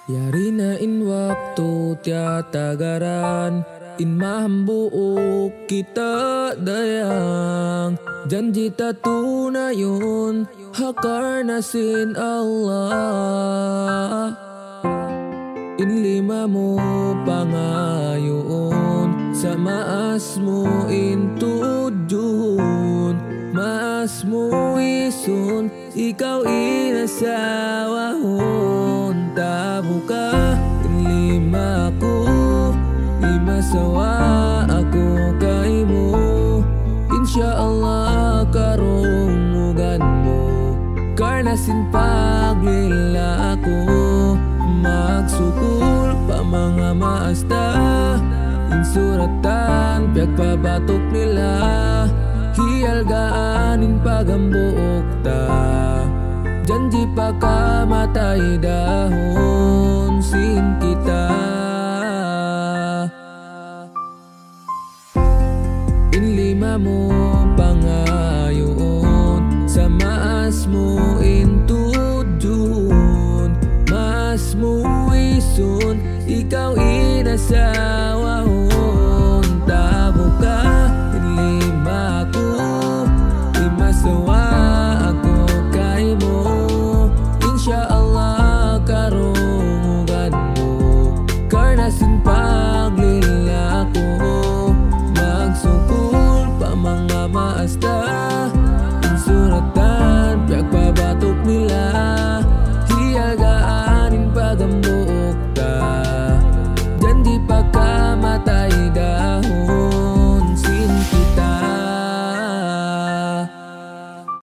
Yari na in waktu tiatagaran, in mahambuok kita dayang. Janji tatunayon hakarnasin Allah. In lima mo pangayon, sa maas mo intudyon, maas mo isun, ikaw inasawahon. Tabo ka, in lima ko, lima sawa ako kay mo. Insyaallah karungugan mo, karnasin paglila ako. Magsukul pa mga maasta, insuratan pagpabatok nila, hialgaanin pagambuok ta. Janji pa ka matay dahon sin kita. In lima mo pangayon, sa maas mo